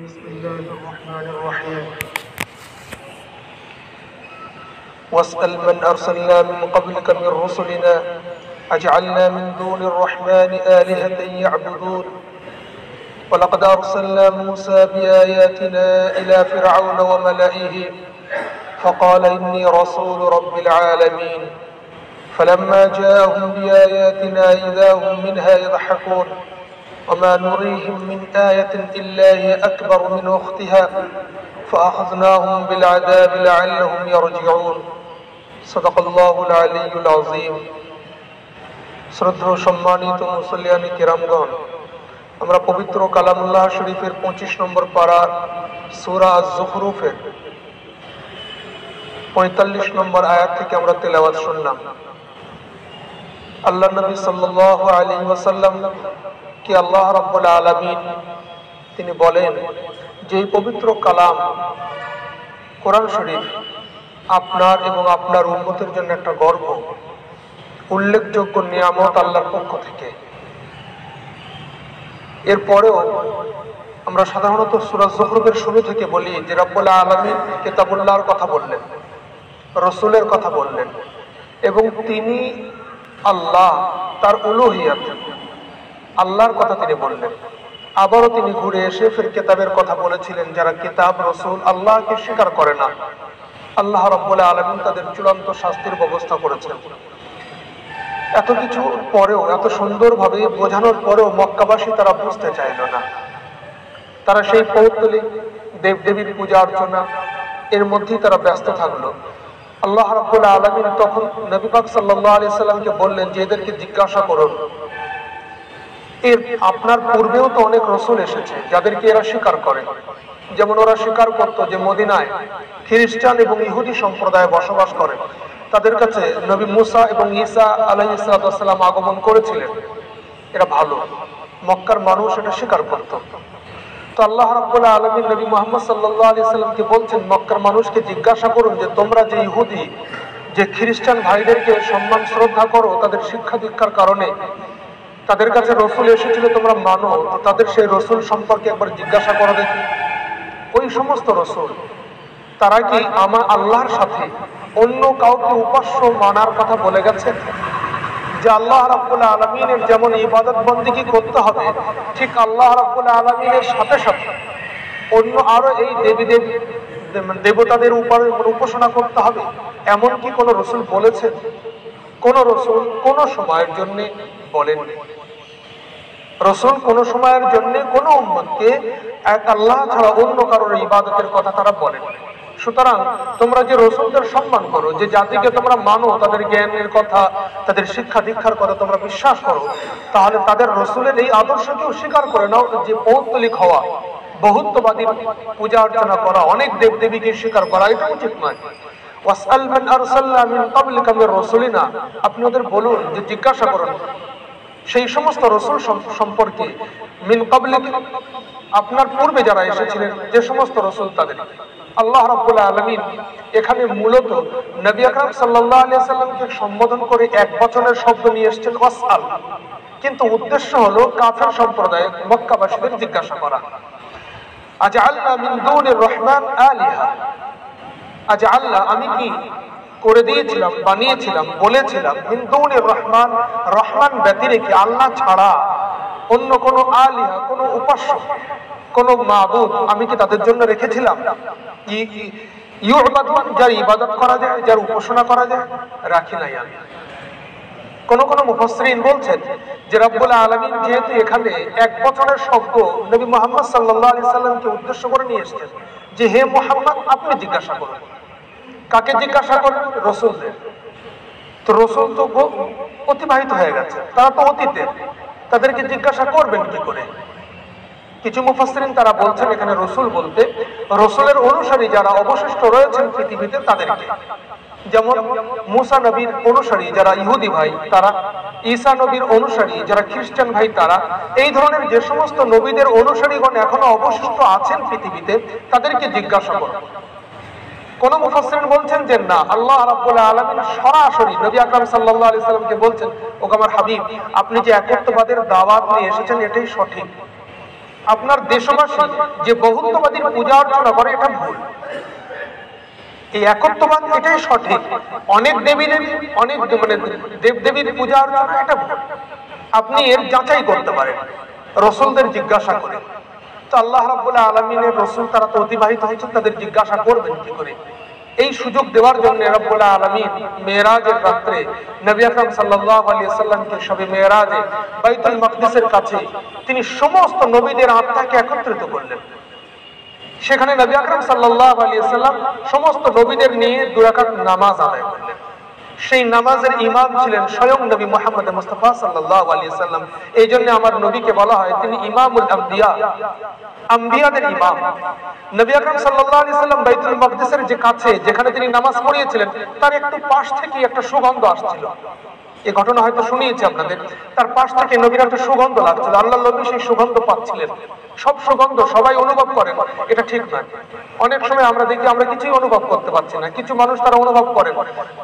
بسم الله الرحمن الرحيم واسأل من أرسلنا من قبلك من رسلنا أجعلنا من دون الرحمن آلهة يعبدون ولقد أرسلنا موسى بآياتنا إلى فرعون وملئه فقال إني رسول رب العالمين فلما جاءهم بآياتنا إذا هم منها يضحكون وما نريهم من آية إلا هي أكبر من أختها فأخذناهم بالعذاب لعلهم يرجعون صدق الله العلي العظيم শ্রদ্ধেয় সম্মানিত মুসল্লিয়ানি কিরামগণ, আমরা পবিত্র কালামুল্লাহ শরীফের 25 নম্বর পারার সূরা আয-যুখরুফের 45 নম্বর আয়াত থেকে আমরা তেলাওয়াত শুনলাম। আল্লাহ নবী সাল্লাল্লাহু আলাইহি ওয়াসাল্লাম কি আল্লাহ রাব্বুল আলামিন তিনি বলেন যে এই পবিত্র কালাম কোরআন শরীফ আপনার এবং আপনার উম্মতের জন্য একটা গর্ব, উল্লেখযোগ্য নিয়ামত আল্লাহর পক্ষ থেকে। এরপরেও আমরা সাধারণত সূরা যুখরুফের শুরু থেকে বলি যে রাব্বুল আলামিন কিতাবুল্লাহর কথা বললেন, রাসূলের কথা বললেন এবং তিনি আল্লাহ, তার উলুহিয়াত আল্লাহর কথা তিনি বললেন। আবারও তিনি ঘুরে এসে ফের কিতাবের কথা বলেছিলেন, যারা কিতাব রাসূল আল্লাহকে স্বীকার করে না আল্লাহ রাব্বুল আলামিন তাদের চূড়ান্ত শাস্তির ব্যবস্থা করেছেন। এত কিছু পরেও, এত সুন্দরভাবে বোঝানোর পরেও মক্কাবাসী তারা বুঝতে চাইল না। তারা সেই পৌত্তলিক দেবদেবীর পূজা অর্চনা এর মধ্যেই তারা ব্যস্ত থাকলো। আল্লাহ রাব্বুল আলামিন তখন নবী পাক সাল্লাল্লাহু আলাইহি সাল্লামকে বললেন যে এদেরকে জিজ্ঞাসা করুন, এর আপনার পূর্বেও তো অনেক রাসূল এসেছে যাদেরকে এরা স্বীকার করে। যেমন ওরা স্বীকার করত যে মদিনায় খ্রিস্টান এবং ইহুদি সম্প্রদায় বসবাস করে, তাদের কাছে নবী মুসা এবং ঈসা আলাইহিস সালাম আগমন করেছিলেন, এরা ভালো। মক্কার মানুষ এটা স্বীকার করত। তো আল্লাহ রাব্বুল আলামিন নবী মুহাম্মদ সাল্লাল্লাহু আলাইহি সাল্লামকে বলছেন, মক্কার মানুষকে জিজ্ঞাসা করুন যে তোমরা যে ইহুদি, যে খ্রিস্টান ভাইদেরকে সম্মান শ্রদ্ধা করো তাদের শিক্ষা দীক্ষার কারণে, তাদের কাছে রসুল এসেছিল তোমরা মানো, তাদের সেই রসুল সম্পর্কে একবার জিজ্ঞাসা করো দেখি। ওই সমস্ত রসুল তারা কি আমার আল্লাহর সাথে অন্য কাউকে উপাস্য মানার কথা বলে গেছে? যে আল্লাহ রাব্বুল আলামিনের যেমন ইবাদত বন্দেগী করতে হবে, ঠিক আল্লাহ রাব্বুল আলামিনের সাথে সাথে অন্য আরো এই দেবী দেবতাদের উপাসনা করতে হবে, এমন কি কোন রসুল বলেছেন? কোন রসুল কোন সময়ের জন্য বলেননি। রসুল কোন সময়ের জন্য কোন উম্মতকে এক আল্লাহ ছাড়া অন্য কারোর ইবাদতের কথা তারা বলেন। সুতরাং তোমরা যে রসুলদের সম্মান করো, যে জাতিকে তোমরা মানো, তাদের জ্ঞানের কথা, তাদের শিক্ষা দীক্ষার কথা তোমরা বিশ্বাস করো, তাহলে তাদের রসুলের এই আদর্শকেও স্বীকার করে নাও যে পৌত্তলিক হওয়া, বহুত্ববাদী পূজা অর্চনা করা, অনেক দেবদেবীকে স্বীকার করা, এটা উচিত নয়। ওয়াসআল মান আরসালনা মিন ক্বাবলিকা মির রাসূলিনা, আপনি ওদের বলুন যে জিজ্ঞাসা করুন সেই সমস্ত রসুল সম্পর্কে, মিন ক্বাবলিকা আপনার পূর্বে যারা এসেছিলেন যে সমস্ত রসুল তাদের। আল্লাহ রাব্বুল আলামিন এখানে মূলত নবী আকরাম সাল্লাল্লাহু আলাইহি সাল্লামকে সম্বোধন করে এক বচনের শব্দ নিয়ে এসেছেন ওয়াসআল, কিন্তু উদ্দেশ্য হলো কাফের সম্প্রদায় মক্কাবাসীদের জিজ্ঞাসা করা। আজআলনা মিন দুনির রহমান আলিহা, আজআলনা আমি কি করে দিয়েছিলাম, বানিয়েছিলাম, বলেছিলাম, মিন দুনির রহমান, রহমান ব্যতিরেকে আল্লাহ ছাড়া অন্য কোন আলিহা, কোন উপাস্য, কোন মাবুদ আমি কি তাদের জন্য রেখেছিলাম? ইউবাদুন, যার ইবাদত করা যায়, যার উপাসনা করা যায়, রাখি নাই আমি। কোন কোন মুফাসসিরিন বলছেন যে রব্বুল আলামিন যেহেতু এখানে এক বচনের শব্দ নবী মুহাম্মদ সাল্লাল্লাহু আলাইহি সাল্লামকে উদ্দেশ্য করে নিয়ে এসেছেন যে হে মুহাম্মদ আপনি জিজ্ঞাসা করুন। কাকে জিজ্ঞাসা করেন? রসুলদের। তো রসুল তো অতিবাহিত হয়ে গেছে, তারা তো অতীতে, তাদেরকে জিজ্ঞাসা করবেন কি করে? কিছু মুফাসসিরিন তারা বলছেন এখানে রসুল বলতে রসুলের অনুসারী যারা অবশিষ্ট রয়েছেন পৃথিবীতে তাদেরকে। যেমন মুসা নবীর অনুসারী যারা ইহুদি ভাই তারা, ঈসা নবীর অনুসারী যারা খ্রিস্টান ভাই তারা, এই ধরনের যে সমস্ত নবীদের অনুসারীগণ এখনো অবশিষ্ট আছেন পৃথিবীতে তাদেরকে জিজ্ঞাসা করুন। কোন মুফাসসিরিন বলছেন যে না, আল্লাহ রাব্বুল আলামিন সরাসরি নবী আকরাম সাল্লাল্লাহু আলাইহি সাল্লামকে বলছেন, ও আমার হাবিব আপনি যে একত্ববাদের দাওয়াত নিয়ে এসেছেন এটাই সঠিক, আপনার দেশবাসী যে বহুত্ববাদীর পূজা অর্চনা করে এটা ভুল। এই একত্ববাদ এটাই সঠিক। অনেক দেবীর অনেক মানে দেবদেবীর পূজা অর্চনা এটা ভুল। আপনি এর যাচাই করতে পারেন রসুলদের জিজ্ঞাসা করে। তো আল্লাহ রাব্বুল আলামিনের রসুল তারা তো অতিবাহিত হয়েছেন, তাদের জিজ্ঞাসা করবেন কি করে? এই সুযোগ দেওয়ার জন্য রব্বুল আলামিন মেরাজের রাত্রে নবী আকরাম সাল্লাল্লাহু আলাইহি ওয়াসাল্লামকে শবে মেরাজে বাইতুল মাকদিসের কাছে তিনি সমস্ত নবীদের আত্মাকে একত্রিত করলেন। সেখানে নবী আকরাম সাল্লাল্লাহু আলাইহি ওয়াসাল্লাম সমস্ত নবীদের নিয়ে 2 রাকাত নামাজ আদায় করলেন। সেই নামাজের ইমাম ছিলেন স্বয়ং নবী মুহাম্মদ মুস্তাফা সাল্লাল্লাহু আলাইহি ওয়াসাল্লাম। এই জন্য আমার নবীকে বলা হয় তিনি ইমামুল আম্বিয়া, আম্বিয়াদের ইমাম। নবী আকরাম সাল্লাল্লাহু আলাইহি ওয়াসাল্লাম বাইতুল মাকদিসের যে কাছে যেখানে তিনি নামাজ পড়িয়েছিলেন তার একটু পাশ থেকে একটা সুগন্ধ আসছিল। এই ঘটনা হয়তো শুনিয়েছি আপনাদের। তার পাশ থেকে নবীর একটা সুগন্ধ লাগছিল। আল্লাহ নবী সেই সুগন্ধ পাচ্ছিলেন। সব সুগন্ধ সবাই অনুভব করেন এটা ঠিক নয়। অনেক সময় আমরা দেখি আমরা কিছুই অনুভব করতে পারছি না, কিছু মানুষ তারা অনুভব করেন।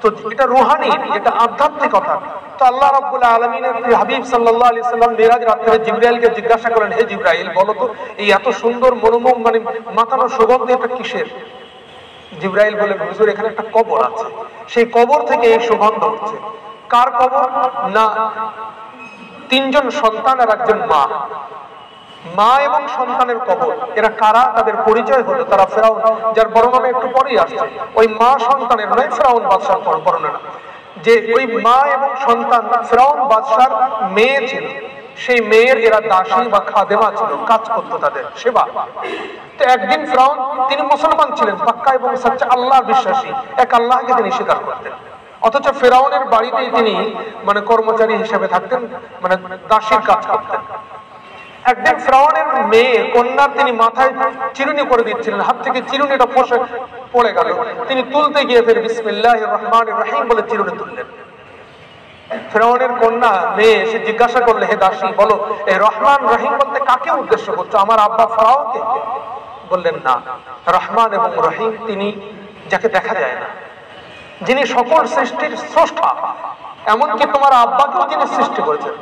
তো এটা রুহানি, এটা আধ্যাত্মিকতা। তো আল্লাহ রাব্বুল আলামিনের হাবিব সাল্লাল্লাহু আলাইহি সাল্লাম মিরাজ রাতে জিবরাইলকে জিজ্ঞাসা করেন, হে জিবরাইল বলো তো এই এত সুন্দর মনোমুগ্ধ মানে মাতানো সুগন্ধ এটা কিসের? জিবরাইল বলেন, হুজুর এখানে একটা কবর আছে, সেই কবর থেকে এই সুগন্ধ হচ্ছে। কার কবর? না 3 জন সন্তান আর একজন মা। মা এবং সন্তানের কবর। এরা কারা? তাদের পরিচয় হলো তারা ফেরাউন, যার বর্ণনা একটু পরেই আসছে। ওই মা সন্তানের নয়, ফেরাউন বাদশার বর্ণনা, যে ওই মা এবং সন্তান ফেরাউন বাদশার মেয়ে ছিল। সেই মেয়ের এরা দাসী বা খাদেমা ছিল, কাজ করতো তাদের সেবা। তো একদিন ফেরাউন, তিনি মুসলমান ছিলেন, পাক্কা এবং সচ্চা আল্লাহ বিশ্বাসী, এক আল্লাহকে তিনি স্বীকার করতেন। অথচ ফেরাউনের বাড়িতেই তিনি মানে কর্মচারী হিসেবে থাকতেন, মানে দাসীর কাজ করতেন। একদিন ফেরাউনের মেয়ে কন্যার তিনি মাথায় চিরুনি করে দিচ্ছিলেন, হাত থেকে চিরুনিটা ফসে পড়ে গেল। তিনি তুলতে গিয়ে ফের বিসমিল্লাহির রহমানির রহিম বলে চিরুনি তুললেন। ফেরাউনের কন্যা মেয়ে এসে জিজ্ঞাসা করলে, হে দাসী বলো এই রহমান রহিম বলতে কাকে উদ্দেশ্য করছো? আমার আব্বা ফেরাউনকে? বললেন না, রহমান এবং রহিম তিনি যাকে দেখা যায় না, যিনি সকল সৃষ্টির স্রষ্টা, এমনকি তোমার আব্বাকেও যিনি সৃষ্টি করেছেন।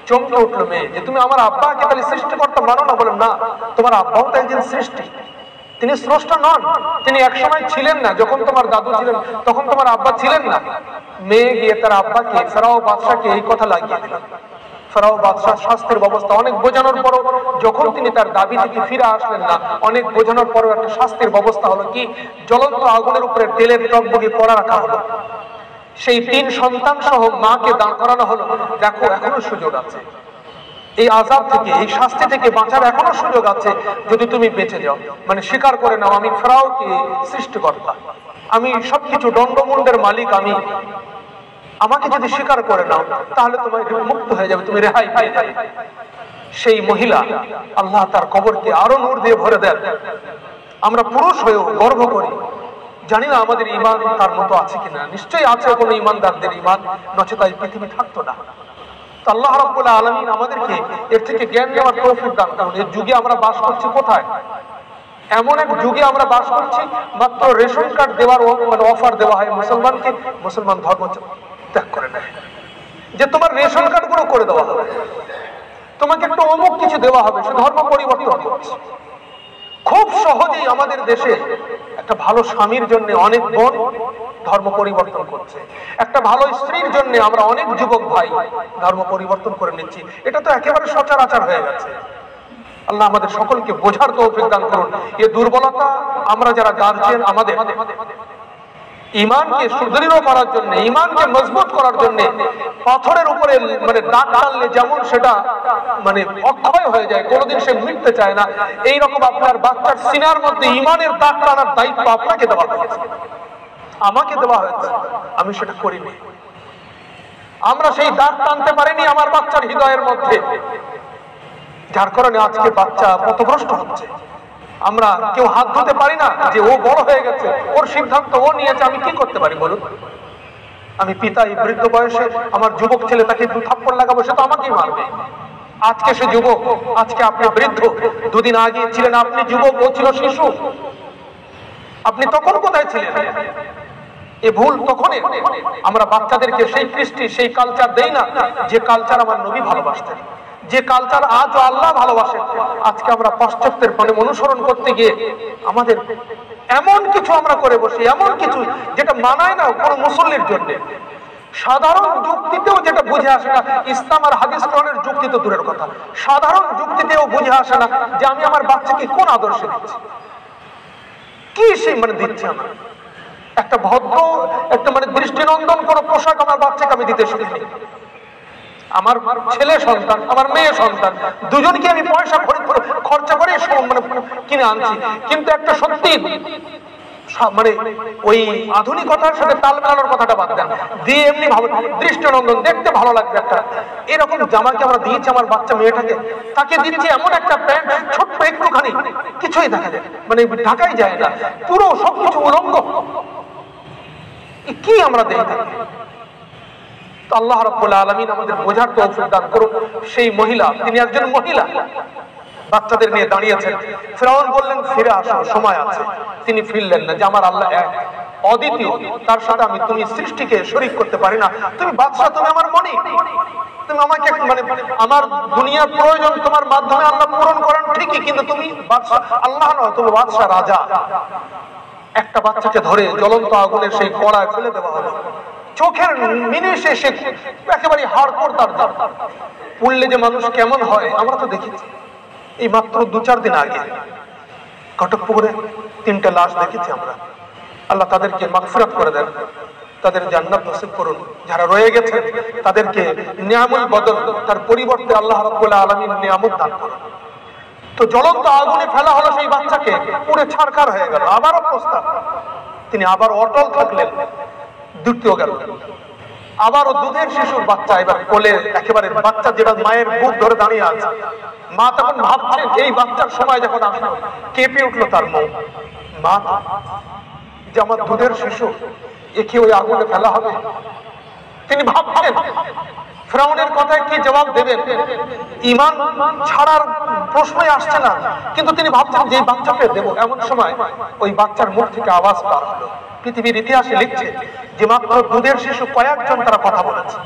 চমকে উঠলো মেয়ে যে তুমি আমার আব্বাকে তাহলে সৃষ্টিকর্তা মানো না? বলেন না, তোমার আব্বাও তো একজন সৃষ্টি, তিনি স্রষ্টা নন। তিনি একসময় ছিলেন না, যখন তোমার দাদু ছিলেন তখন তোমার আব্বা ছিলেন না। মেয়ে গিয়ে তার আব্বাকে ফেরাও বাদশাকে এই কথা লাগিয়ে দিল। ফেরাও বাদশাহ শাস্তির ব্যবস্থা অনেক বোঝানোর পরও যখন তিনি তার দাবি থেকে ফিরে আসলেন না, অনেক বোঝানোর পরও একটা শাস্তির ব্যবস্থা হলো কি, জ্বলন্ত আগুনের উপরে তেলের টকবগি পড়া রাখা হলো। সেই 3 সন্তান সহ মাকে দাঁড় করানো হলো। দেখো এখনো সুযোগ আছে, এই আযাব থেকে এই শাস্তি থেকে বাঁচার এখনো সুযোগ আছে যদি তুমি বেঁচে যাও, মানে স্বীকার করে নাও আমি ফেরাউকে সৃষ্টিকর্তা, আমি সবকিছু দণ্ডমুণ্ডের মালিক, আমি আমাকে যদি স্বীকার করে নাও তাহলে তোমার মুক্ত হয়ে যাবে, তুমি রেহাই পেয়ে যাবে। সেই মহিলা আল্লাহ তার কবরকে আরো নূর দিয়ে ভরে দেন। আমরা পুরুষ হয়েও গর্ব করি, জানি না আমাদের ঈমান তার মতো আছে কিনা। নিশ্চয়ই আছে কোনো ঈমানদারদের ঈমান, নচেত এই পৃথিবী থাকতো না। তো আল্লাহ রাব্বুল আলামিন আমাদেরকে এর থেকে জ্ঞান নেওয়ার তৌফিক দান করুন। এই যুগে আমরা বাস করছি কোথায়? এমন এক যুগে আমরা বাস করছি মাত্র রেশন কার্ড দেওয়ার মানে অফার দেওয়া হয় মুসলমানকে, মুসলমান ধর্ম ত্যাগ করে নেয়, যে তোমার রেশন কার্ড গুলো করে দেওয়া হবে, তোমাকে একটু অমুক কিছু দেওয়া হবে, সে ধর্ম পরিবর্তন করছে। খুব সহজেই আমাদের দেশে একটা ভালো স্বামীর জন্য অনেক বোন ধর্ম পরিবর্তন করছে, একটা ভালো স্ত্রীর জন্য আমরা অনেক যুবক ভাই ধর্ম পরিবর্তন করে নিচ্ছি। এটা তো একেবারে সচরাচর হয়ে গেছে। আল্লাহ আমাদের সকলকে বোঝার তৌফিক দান করুন। এই দুর্বলতা আমরা যারা গার্জিয়ান, আমাদের ঈমানকে সুদৃঢ় করার জন্য, ঈমানকে মজবুত করার জন্য পাথরের উপরে মানে দাগ টানলে যেমন সেটা মানে অক্ষয় হয়ে যায়, কোনোদিন সে মিটতে চায় না, এই রকম আপনার বাচ্চার সিনার মধ্যে ঈমানের দাগ টানার দায়িত্ব আপনাকে দেওয়া হয়েছে, আমাকে দেওয়া হয়েছে, আমি সেটা করিনি। আমরা সেই দাগ টানতে পারিনি আমার বাচ্চার হৃদয়ের মধ্যে, যার কারণে আজকে বাচ্চা পথভ্রষ্ট হচ্ছে। আমরা কেউ হাত ধুতে পারি না যে ও বড় হয়ে গেছে, ওর সিদ্ধান্ত ও নিয়েছে, আমি কি করতে পারি বলুন? আমি পিতা, এই বৃদ্ধ বয়সে আমার যুবক ছেলে, তাকে 2 থাপ্পড় লাগাবো, সে তো আমাকেই মারবে। আজকে সে যুবক, আজকে আপনি বৃদ্ধ, 2 দিন আগে ছিলেন আপনি যুবক, ও ছিল শিশু। আপনি তখন কোথায় ছিলেন? এ ভুল তখনই। আমরা বাচ্চাদেরকে সেই কৃষ্টি, সেই কালচার দেই না যে কালচার আমার নবী ভালোবাসতেন, যে কালচার আজও আল্লাহ ভালোবাসে, আজকে আমরা পাশ্চাত্যের মানে অনুসরণ করতে গিয়ে আমাদের এমন কিছু আমরা করে বসি, এমন কিছু যেটা মানায় না কোনো মুসল্লির জন্য। সাধারণ যুক্তিতেও যেটা বুঝে আসে না, ইসলাম আর হাদিস কোরআনের যুক্তি তো দূরের কথা, সাধারণ যুক্তিতেও বুঝে আসে না যে আমি আমার বাচ্চাকে কোন আদর্শে দিচ্ছি, কি সে মানে দিচ্ছে। আমার একটা ভদ্র একটা মানে দৃষ্টিনন্দন কোন পোশাক আমার বাচ্চাকে আমি দিতে শিখিনি। আমার ছেলে সন্তান, আমার মেয়ে সন্তান, দুজনকে আমি পয়সা খরচা করে মানে কিনে আনছি, কিন্তু একটা সত্যি মানে ওই আধুনিকতার সাথে তাল মেলানোর কথাটা বাদ দেন, দিয়ে এমনি ভালো দৃষ্টিনন্দন দেখতে ভালো লাগবে একটা এরকম জামাকে আমরা দিয়েছি আমার বাচ্চা মেয়েটাকে, তাকে দিচ্ছি এমন একটা প্যান্ট ছোট্ট একটুখানি কিছুই দেখা যায় মানে ঢাকাই যায় না, পুরো সবকিছু উলঙ্গ, কি আমরা দেই তাকে। তো আল্লাহ রাব্বুল আলামিন আমাদের বোঝার তৌফিক দান করুন। সেই মহিলা, তিনি একজন মহিলা, বাচ্চাদের নিয়ে দাঁড়িয়েছেন। ফিরআউন বললেন ফিরে আসো, সময় আছে। তিনি ফিরলেন না, যে আমার আল্লাহ এক, অদ্বিতীয়, তার সাথে আমি তুমি সৃষ্টিকে শরীক করতে পারি না। তুমি বাদশা, তুমি আমার মনি, তুমি আমাকে মানে আমার দুনিয়ার প্রয়োজন তোমার মাধ্যমে আল্লাহ পূরণ করেন ঠিকই, কিন্তু তুমি বাদশা আল্লাহ নয়, তুমি বাদশা রাজা। একটা বাচ্চাকে ধরে জ্বলন্ত আগুনের সেই কড়ায় ফেলে দেওয়া হলো, চোখের মিনিশে সে একেবারে হাড়কোড় তার দাম। পড়লে যে মানুষ কেমন হয় আমরা তো দেখেছি। এই মাত্র 2-4 দিন আগে কটকপুকুরে 3টে লাশ দেখেছি আমরা। আল্লাহ তাদেরকে মাগফিরাত করে দেন, তাদের জান্নাত নসিব করুন। যারা রয়ে গেছে তাদেরকে নিয়ামুল বদল, তার পরিবর্তে আল্লাহ রাব্বুল আলামিন নিয়ামত দান করুন। তো জ্বলন্ত আগুনে ফেলা হলো সেই বাচ্চাকে, পুরো ছারখার হয়ে গেল। আবারও প্রস্তাব, তিনি আবার অটল থাকলেন। দ্বিতীয় গেল, আবারও দুধের শিশুর বাচ্চা, এবার কোলে একেবারে বাচ্চা যেটা মায়ের বুক ধরে দাঁড়িয়ে আছে, মা তখন ভাবছেন এই বাচ্চার সময় যখন আসলো, কেঁপে উঠলো তার মুখ, মা যে আমার দুধের শিশু, একে ওই আগুনে ফেলা হবে। তিনি ভাবছেন ফিরআউনের কথায় কি জবাব দেবেন, ঈমান ছাড়ার প্রশ্নই আসছে না, কিন্তু তিনি ভাবছেন যে এই বাচ্চাকে দেব। এমন সময় ওই বাচ্চার মুখ থেকে আওয়াজ পার হলো। পৃথিবীর ইতিহাসে লিখছে যে মাত্র দুধের শিশু কয়েকজন তারা কথা বলেছে।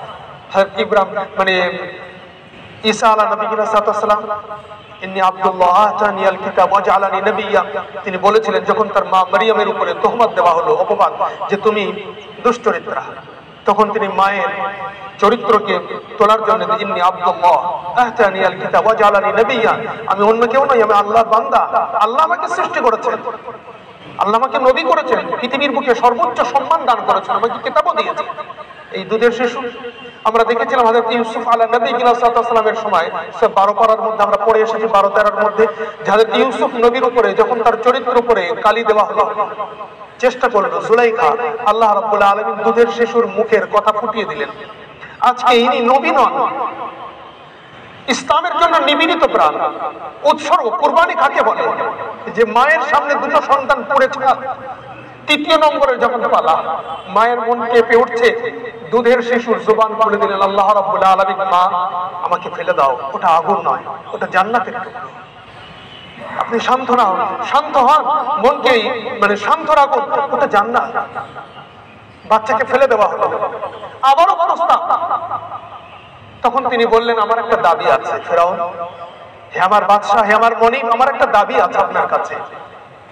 হযরত ইব্রাহিম মানে ঈসা আলাইহিস সালাম, ইন্নী আব্দুল্লাহ আতানিয়াল কিতাব ওয়া জাআলানি নবিয়্যা, তিনি বলেছিলেন যখন তার মা মারিয়ামের উপরে তোহমত দেওয়া হলো, অপবাদ, যে তুমি দুশ্চরিত্রা, তখন তিনি মায়ের চরিত্রকে তোলার জন্য ইন্নী আব্দুল্লাহ আতানিয়াল কিতাব ওয়া জাআলানি নবিয়্যা, আমি অন্য কেউ নই, আমি আল্লাহর বান্দা, আল্লাহ আমাকে সৃষ্টি করেছেন, আল্লাহ আমাকে নবী করেছেন, পৃথিবীর বুকে সর্বোচ্চ সম্মান দান করেছেন, আমাকে কিতাবও দিয়েছেন। এই দুধের শিশু আমরা দেখেছিলাম হযরত ইউসুফ আলাইহিসসালামের সময়, 12 পারার মধ্যে আমরা পড়ে এসেছি, 12-13-র মধ্যে, হযরত ইউসুফ নবীর উপরে যখন তার চরিত্রের উপরে কালি দেওয়া হলো, চেষ্টা করলো জুলাইখা, আল্লাহ রাব্বুল আলামিন দুধের শিশুর মুখের কথা ফুটিয়ে দিলেন। আজকে ইনি নবী নন, ইসলামের জন্য নিবেদিত প্রাণ, উৎসর্গ, কুরবানি কাকে বলে, যে মায়ের সামনে দুটো সন্তান পড়ে ছাড়, 3য় নম্বরে যখন পালা, মায়ের মন কেঁপে উঠছে, দুধের শিশুর জবান খুলে দিলেন আল্লাহ রাব্বুল আলামিন, মা আমাকে ফেলে দাও, ওটা আগুন নয়, ওটা জান্নাতের টুকরো, আপনি শান্ত হন, শান্ত হন, মনকে মানে শান্ত রাখুন, ওটা জান্নাত। বাচ্চাকে ফেলে দেওয়া হলো। আবারও প্রস্তাব, তখন তিনি বললেন আমার একটা দাবি আছে ফিরআউন, হে আমার বাদশা, হে আমার মনিব, আমার একটা দাবি আছে আপনার কাছে।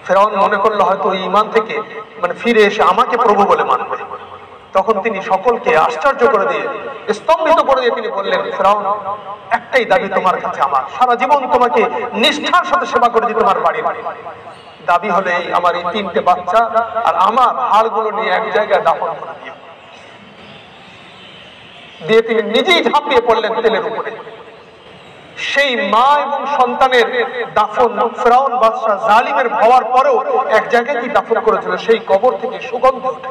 ফিরআউন মনে করলো হয়তো ঈমান থেকে মানে ফিরে এসে আমাকে প্রভু বলে মানবে। তখন তিনি সকলকে আশ্চর্য করে দিয়ে, স্তম্ভিত করে দিয়ে তিনি বললেন, ফিরআউন একটাই দাবি তোমার কাছে আমার, সারা জীবন তোমাকে নিষ্ঠার সাথে সেবা করে দিই তোমার বাড়ির। দাবি হলো এই, আমার এই 3টে বাচ্চা আর আমার হাড়গুলো নিয়ে এক জায়গায় দাফন করে দিও। দিয়ে তিনি নিজেই ঝাঁপিয়ে পড়লেন তেলের উপরে। সেই মা এবং সন্তানের দাফন ফিরআউন বাদশা জালিমের হওয়ার পরেও এক জায়গায় কি দাফন করেছিল, সেই কবর থেকে সুগন্ধ ওঠে।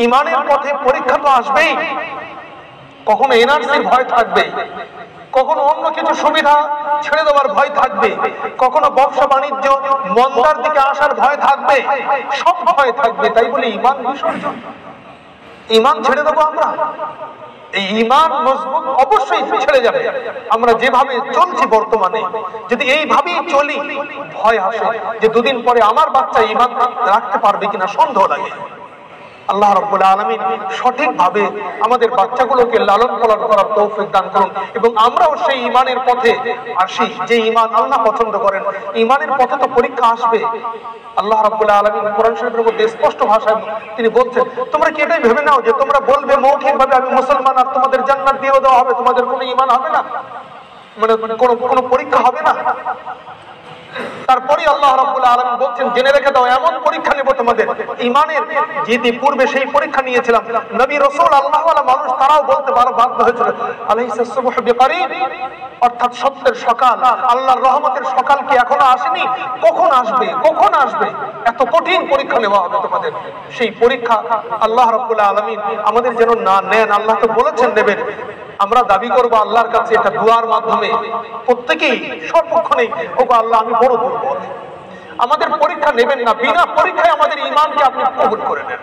ঈমানের পথে পরীক্ষা তো আসবেই, কখনো এনআরসির ভয় থাকবে, কখনো অন্য কিছু সুবিধা ছেড়ে দেওয়ার ভয় থাকবে, কখনো ব্যবসা বাণিজ্য মন্দার দিকে আসার ভয় থাকবে, সব ভয় থাকবে। তাই বলে ঈমান বিসর্জন, ঈমান ছেড়ে দেবো আমরা? এই ঈমান মজবুত অবশ্যই ছেড়ে যাবে। আমরা যেভাবে চলছি বর্তমানে, যদি এইভাবেই চলি, ভয় আসে যে দুদিন পরে আমার বাচ্চা ঈমান রাখতে পারবে কিনা, সন্দেহ লাগে। আল্লাহ রাব্বুল আলামিন সঠিকভাবে আমাদের বাচ্চাগুলোকে লালন পালন করার তৌফিক দান করুন এবং আমরাও সেই ঈমানের পথে আসি যে ঈমান আল্লাহ পছন্দ করেন। ঈমানের পথে তো পরীক্ষা আসবে। আল্লাহ রাব্বুল আলামিন কোরআন শরীফের মধ্যে স্পষ্ট ভাষায় তিনি বলছেন, তোমরা কি এটাই ভেবে নাও যে তোমরা বলবে মৌখিকভাবে আমি মুসলমান আর তোমাদের জান্নাত দিয়ে দেওয়া হবে, তোমাদের কোনো ঈমান হবে না, মানে কোনো পরীক্ষা হবে না? তারপরে আল্লাহ রাব্বুল আলামিন বলছেন, জেনে রেখে দাও এমন পরীক্ষা নেব তোমাদের ঈমানের যেটি পূর্বে সেই পরীক্ষা নিয়েছিলাম। নবী রাসূল আল্লাহওয়ালা মানুষ তারাও বলতে বাধ্য হয়েছিল আলাইসা সুবহু বিকারীব, অর্থাৎ সত্যের সকাল, আল্লাহর রহমতের সকাল কি এখনো আসেনি? কখন আসবে, কখন আসবে? এত কঠিন পরীক্ষা নেওয়া হবে তোমাদের। সেই পরীক্ষা আল্লাহ রাব্বুল আলামিন আমাদের যেন না নেন, আল্লাহ তো বলেছেন নেবেন। আমরা দাবি করব আল্লাহর কাছে এটা দুয়ার মাধ্যমে প্রত্যেকেই সর্বক্ষণেই, ওগো আল্লাহ আমি বড় দুর্বল, আমাদের পরীক্ষা নেবেন না, বিনা পরীক্ষায় আমাদের ঈমানকে আপনি কবুল করে নেন।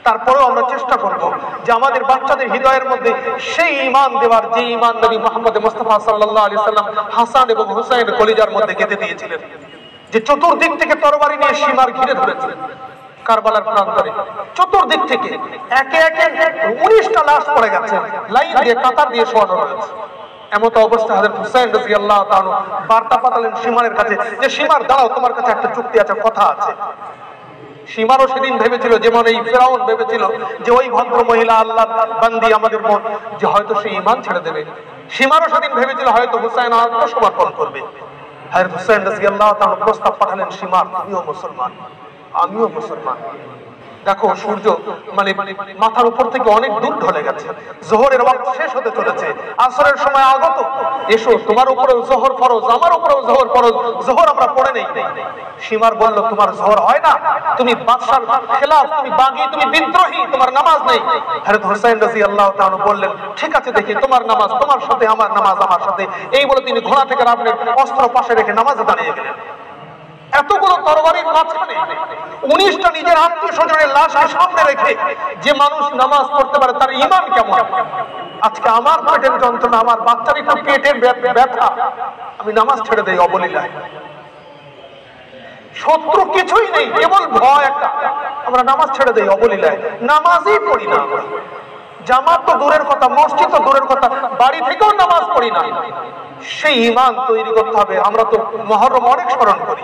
তারপরেও আমরা চেষ্টা করব যে আমাদের বাচ্চাদের হৃদয়ের মধ্যে সেই ঈমান দেওয়ার যে ঈমান নবী মুহাম্মদ মুস্তাফা সাল্লাল্লাহু আলাইহি সাল্লাম হাসান এবং হুসাইনের কলিজার মধ্যে গেঁথে দিয়েছিলেন, যে চতুর্দিক থেকে তরবারি নিয়ে সীমার ঘিরে ধরেছিলেন কারবালার প্রান্তরে। চতুর্দিক থেকে একে একে 19টা লাশ পড়ে গেছে, লাইন দিয়ে কাতার দিয়ে শোয়ানো রয়েছে। এমত অবস্থা হযরত হুসাইন রাদিয়াল্লাহু তাআলা বার্তা পাঠালেন সীমারের কাছে যে সীমার দাঁড়াও, তোমার কাছে একটা চুক্তি আছে, কথা আছে। সীমারও সেদিন ভেবেছিল, যেমন এই ফেরাউন ভেবেছিল যে ওই ভদ্র মহিলা আল্লাহর বান্দি আমাদের মন যে হয়তো সে ঈমান ছেড়ে দেবে। সীমারও সেদিন ভেবেছিল হয়তো হুসাইন আত্মসমর্পণ করবে। হযরত হুসাইন রাদিয়াল্লাহু তাআলা প্রস্তাব পাঠালেন, সীমার তুমিও মুসলমান, আমিও মুসলমান। দেখো সূর্য মানে মাথার উপর থেকে অনেক দূর ঢলে গেছে, জোহরের ওয়াক্ত শেষ হতে চলেছে, আসরের সময় আগত, এসো তোমার উপরেও জোহর ফরজ, আমার উপরেও জোহর ফরজ, জোহর আমরা পড়ে নেই। সীমার বলল তোমার জোহর হয় না, তুমি বাদশার খেলাফ, তুমি বাগী, তুমি বিদ্রোহী, তোমার নামাজ নেই। হযরত হুসাইন রাদিয়াল্লাহু তাআলা বললেন, ঠিক আছে দেখি তোমার নামাজ তোমার সাথে, আমার নামাজ আমার সাথে। এই বলে তিনি ঘোড়া থেকে নামলেন, অস্ত্র পাশে রেখে নামাজে দাঁড়িয়ে গেলেন। এতগুলো তরবারির মাঝখানে 19টা নিজের আত্মীয় স্বজনের লাশকে সামনে রেখে যে মানুষ নামাজ পড়তে পারে তার ঈমান কেমন? আজকে আমার পেটের যন্ত্রণা, আমার বাচ্চার একটু পেটের ব্যথা, আমি নামাজ ছেড়ে দেই অবলীলায়। শত্রু কিছুই নেই, কেবল ভয় একটা, আমরা নামাজ ছেড়ে দেই অবলীলায়, নামাজই পড়ি না। আমরা জামাত তো দূরের কথা, মসজিদ তো দূরের কথা, বাড়ি থেকেও নামাজ পড়ি না। সেই ঈমান তৈরি করতে হবে। আমরা তো মুহররম অনেক স্মরণ করি,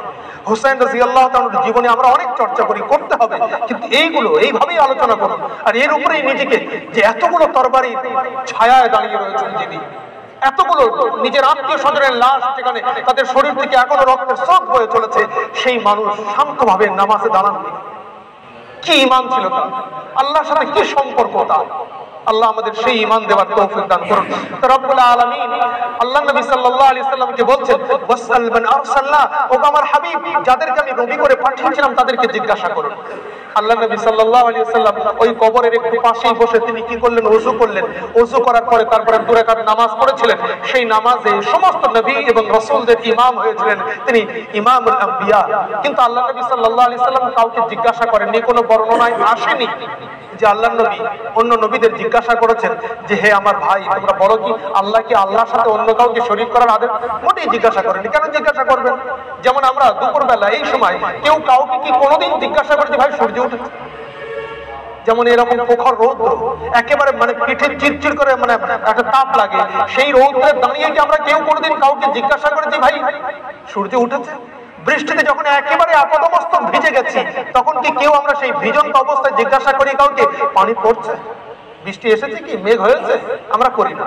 হুসাইন রাদিয়াল্লাহু তাআলার জীবনে আমরা অনেক চর্চা করি, করতে হবে, কিন্তু এইগুলো এইভাবেই আলোচনা করুন। আর এর উপরেই নিজেকে যে এতগুলো তরবারি ছায়ায় দাঁড়িয়ে রয়েছেন যিনি, এতগুলো নিজের আত্মীয় স্বজনের লাশ যেখানে তাদের শরীর থেকে এখনো রক্তের স্রোত বয়ে চলেছে, সেই মানুষ শান্তভাবে নামাজে দাঁড়াননি। কি ঈমান ছিল তার, আল্লাহর সাথে কি সম্পর্ক তার? আল্লাহ আমাদের সেই ঈমান দেওয়ার তৌফিক দান করুন। তো রব্বুল আলামিন আল্লাহ নবী সাল্লাল্লাহু আলাইহি সাল্লামকে বলছেন, ওয়াসআল মান আরসালনা, ও আমার হাবিব যাদেরকে আমি নবী করে পাঠিয়েছিলাম তাদেরকে জিজ্ঞাসা করুন। আল্লাহ নবী সাল্লাল্লাহু আলাইহি সাল্লাম ওই কবরের একটু পাশেই বসে তিনি কি করলেন, ওযু করলেন। ওযু করার পরে তারপরে 2 রাকাত নামাজ পড়েছিলেন। সেই নামাজে সমস্ত নবী এবং রাসূলদের ইমাম হয়েছিলেন, তিনি ইমামুল আম্বিয়া। কিন্তু আল্লাহ নবী সাল্লাল্লাহু আলাইহি সাল্লাম কাউকে জিজ্ঞাসা করেননি, কোনো বর্ণনায় আসেনি যে আল্লাহ নবী অন্য নবীদের জিজ্ঞাসা করেছেন যে হে আমার ভাই তোমরা বলো কি আল্লাহ কি আল্লাহর সাথে অন্য কাউকে শরীক করার আদেশ? মোটেই জিজ্ঞাসা করেনি। কেন জিজ্ঞাসা করবেন? যেমন আমরা দুপুরবেলা এই সময় কেউ কাউকে কি কোনোদিন জিজ্ঞাসা করেছে ভাই সূর্য উঠেছে? যেমন এরকম প্রখর রৌদ্র, একেবারে মানে পিঠে চিরচির করে মানে একটা তাপ লাগে, সেই রৌদ্রে দাঁড়িয়ে কি আমরা কেউ কোনোদিন কাউকে জিজ্ঞাসা করেছি ভাই সূর্য উঠেছে? বৃষ্টিতে যখন একেবারে আপাদমস্তক ভিজে গেছি তখন কি কেউ আমরা সেই ভিজন্ত অবস্থায় জিজ্ঞাসা করি কাউকে পানি পড়ছে, বৃষ্টি এসেছে কি, মেঘ হয়েছে? আমরা করি না।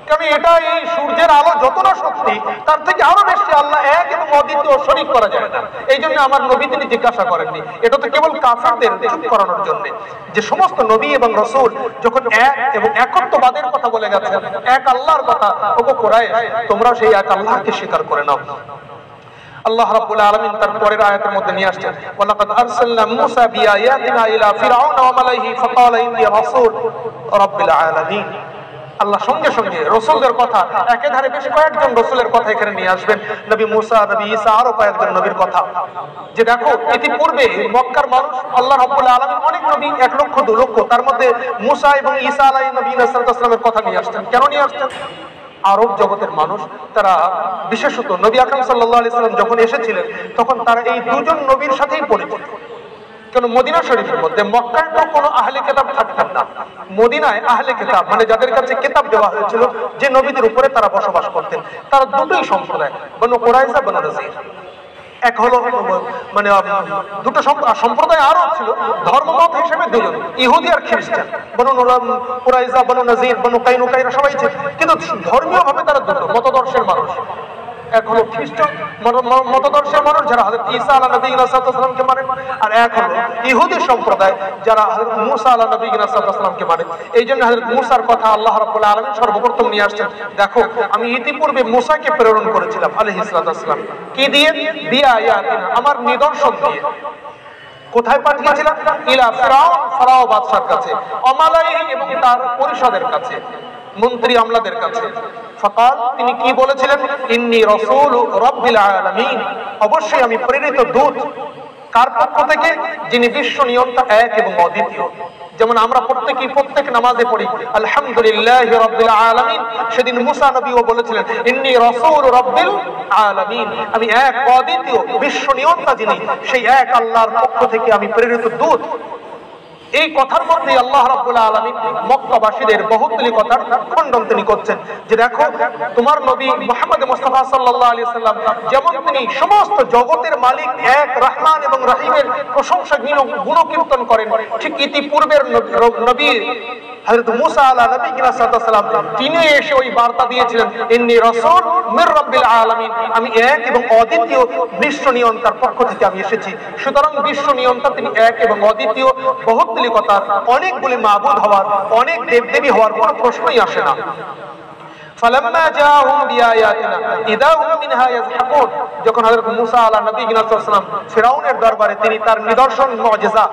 কারণ এটা এই সূর্যের আলো যত না শক্তি তার থেকে আরো বেশি আল্লাহ এক এবং অদ্বিতীয়, শরীক করা যায় না। এই জন্য আমার নবী তিনি জিজ্ঞাসা করেননি। এটা তো কেবল কাফেরদের চুপ করানোর জন্য, যে সমস্ত নবী এবং রাসূল যখন এক এবং একত্ববাদের কথা বলে গেছেন, এক আল্লাহর কথা, ওগো কুরাইশ তোমরা সেই এক আল্লাহকে স্বীকার করে নাও। আল্লাহ রাব্বুল আলামিন তার পরের আয়াতের মধ্যে নিয়ে আসছেন, ওয়ালাকাদ আরসালনা মূসা বিআয়াতিনা ইলা ফিরআউনা ওয়া মালাইহি ফাকালা ইন্নী রাসূল রাব্বিল আলামিন। আল্লাহ সঙ্গে সঙ্গে রাসূলদের কথা একেধারে বেশ কয়েকজন রাসূলের কথা এখানে নিয়ে আসবেন, নবী মূসা, নবী ঈসা, আরো কয়েকজন নবীর কথা। যে দেখো ইতিপূর্বে মক্কার মানুষ আল্লাহ রাব্বুল আলামিন অনেক নবী 1 লক্ষ 2 লক্ষ, তার মধ্যে মূসা এবং ঈসা আলাইহিস সালামের কথা নিয়ে আসছেন। কেন নিয়ে আসছেন? আরব জগতের মানুষ তারা বিশেষত নবী আকরাম সাল্লাল্লাহু আলাইহি সাল্লাম যখন এসেছিলেন তখন তারা এই দুজন নবীর সাথেই পরিচিত। কারণ মদিনা শরীফের মধ্যে, মক্কায় তো কোনো আহলে কিতাব থাকতেন না, মদিনায় আহলে কিতাব মানে যাদের কাছে কিতাব দেওয়া হয়েছিল, যে নবীদের উপরে তারা বসবাস করতেন, তারা দুটোই সম্প্রদায়, বনু কুরাইজা বনু নজির। এক হলো মানে দুটো সম্প্রদায় আরো ছিল, ধর্মমত হিসেবে দুজন, ইহুদি আর খ্রিস্টান, বনু কুরাইজা বনু নজির বনু কাইনুকাইরা সবাই ছিল, কিন্তু ধর্মীয় ভাবে তারা দুটো মতদর্শের মানুষ। এক হলো খ্রিস্টান মতদর্শের মানুষ যারা হযরত ঈসা আলাইহিস সালামকে মানে, আর এক হলো ইহুদি সম্প্রদায় যারা হযরত মুসা আলাইহিস সালামকে মানে। এই জন্য হযরত মুসার কথা আল্লাহ রাব্বুল আলামিন সর্বপ্রথম নিয়ে আসছেন, দেখো আমি ইতিপূর্বে মুসাকে প্রেরণ করেছিলাম আলাইহিস সালাম, কি দিয়ে? বিআয়াতিনা, আমার নিদর্শন দিয়ে। কোথায় পাঠিয়েছিলাম? ইলা ফিরাউন, ফারাও বাদশার কাছে, অমালাইহি এবং তার পরিষদের কাছে, মন্ত্রী আমলাদের কাছে। ফাকাল, তিনি কি বলেছিলেন? ইন্নী রাসূল রাব্বিল আলামিন, অবশ্যই আমি প্রেরিত দূত। কার পক্ষ থেকে? যিনি বিশ্ব নিয়ন্তা, এক এবং অদ্বিতীয়। যেমন আমরা প্রত্যেক নামাজে পড়ি আলহামদুলিল্লাহি রাব্বিল আলামিন, সেদিন মুসা নবীও বলেছিলেন ইন্নী রাসূল রাব্বিল আলামিন, আমি এক অদ্বিতীয় বিশ্ব নিয়ন্তা যিনি, সেই এক আল্লাহর পক্ষ থেকে আমি প্রেরিত দূত। এই কথার মধ্যে আল্লাহ রাব্বুল আলামিন মক্কাবাসীদের বহুতলি কথার খণ্ডন তিনি করছেন, যে দেখো তোমার নবী মুহাম্মদ মুস্তাফা সাল্লাল্লাহু আলাইহি সাল্লাম যেমন তিনি সমস্ত জগতের মালিক এক রহমান এবং রহিমের প্রশংসা গুণকীর্তন করেন, ঠিক ইতিপূর্বের নবী হযরত মুসা আলাইহিস সালাম তিনি এসে ওই বার্তা দিয়েছিলেন ইন্নী রাসূল মির রাব্বিল আলামিন, আমি এক এবং অদ্বিতীয় বিশ্ব নিয়ন্তার পক্ষ থেকে আমি এসেছি। সুতরাং বিশ্ব নিয়ন্তা তিনি এক এবং অদ্বিতীয়, বহুতলি কথার, অনেকগুলি মাবুদ হওয়ার, অনেক দেবদেবী হওয়ার কোনো প্রশ্নই আসে না। ফালাম্মা জাআহুম বিআয়াতিনা ইযা হুম মিনহা ইয়াজহাকুন, যখন হযরত মুসা আলাইহিস সালাম ফিরাউনের দরবারে তিনি তার নিদর্শন, মুজিজা,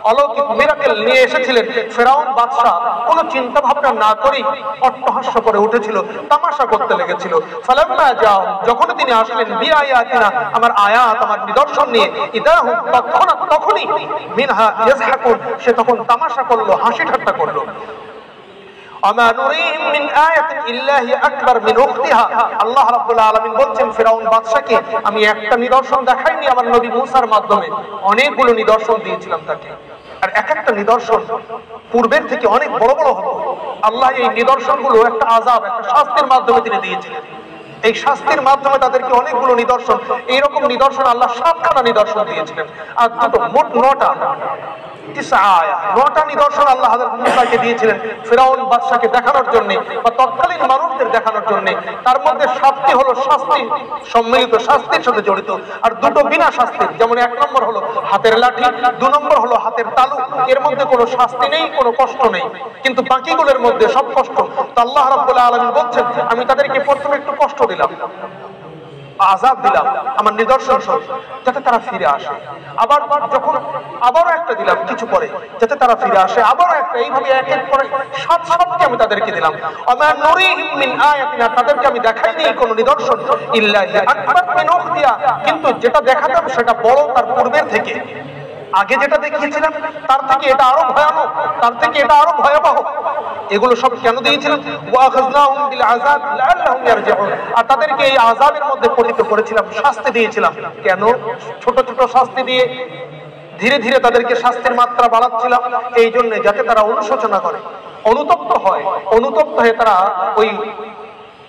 অলৌকিক মিরাকেল নিয়ে এসেছিলেন, ফিরাউন বাদশা কোনো চিন্তা ভাবনা না করেই অট্টহাস্য করে উঠেছিল, তামাশা করতে লেগেছিল। ফালাম্মা জাআহুম, যখন তিনি আসলেন বিআয়াতিনা, আমার আয়াত, আমার নিদর্শন নিয়ে, ইযা হুম, তখনই মিনহা ইয়াজহাকুন, সে তখন তামাশা করলো, হাসি ঠাট্টা করলো। আল্লাহ রাব্বুল আলামিন বলছেন ফিরাউন বাদশাকে, আমি একটা নিদর্শন দেখাইনি আমার নবী মুসার মাধ্যমে, অনেকগুলো নিদর্শন দিয়েছিলাম তাকে, আর এক একটা নিদর্শন পূর্বের থেকে অনেক বড় বড় হতো। আল্লাহ এই নিদর্শনগুলো একটা আযাব, একটা শাস্তির মাধ্যমে তিনি দিয়েছিলেন। এই শাস্তির মাধ্যমে তাদেরকে অনেকগুলো নিদর্শন, এইরকম নিদর্শন আল্লাহ 7খানা নিদর্শন দিয়েছিলেন, আর দুটো, মোট 9টা নিদর্শন আল্লাহ হযরত মুসাকে দিয়েছিলেন ফিরাউন বাদশাকে দেখানোর জন্য বা তৎকালীন মানুষদের দেখানোর জন্য। তার মধ্যে 7টি হলো শাস্তি, সম্মিলিত শাস্তির সাথে জড়িত, আর দুটো বিনা শাস্তির। যেমন 1 নম্বর হলো হাতের লাঠি, 2 নম্বর হলো হাতের তালু, এর মধ্যে কোনো শাস্তি নেই, কোনো কষ্ট নেই, কিন্তু বাকিগুলোর মধ্যে সব কষ্ট। তো আল্লাহ রাব্বুল আলামিন বলছেন আমি তাদেরকে প্রথমে একটু কষ্ট দিলাম, আযাব দিলাম আমার নিদর্শন সহ, যাতে তারা ফিরে আসে। আবার যখন আবারও একটা দিলাম কিছু পরে, যাতে তারা ফিরে আসে, আবারও একটা, এইভাবে এক এক করে 7টি আমি তাদেরকে দিলাম। আমা নুরিহিম মিন আয়াতিনা, তাদেরকে আমি দেখাইনি কোনো নিদর্শন, ইল্লা হিয়া আকবার মিন উখতিহা, কিন্তু যেটা দেখাতাম সেটা বড় তার পূর্বের থেকে। আগে যেটা দেখিয়েছিলাম তার থেকে এটা আরো ভয়ানক, তার থেকে এটা আরো ভয়াবহ। এগুলো সব কেন দিয়েছিলাম? ওয়াখাযনাহুম বিল আযাব লাআল্লাহুম ইয়ারজিউন, আর তাদেরকে এই আযাবের মধ্যে পতিত করেছিলাম, শাস্তি দিয়েছিলাম। কেন? ছোট ছোট শাস্তি দিয়ে ধীরে ধীরে তাদেরকে শাস্তির মাত্রা বাড়াচ্ছিলাম, এই জন্য যাতে তারা অনুশোচনা করে, অনুতপ্ত হয়, অনুতপ্ত হয়ে তারা ওই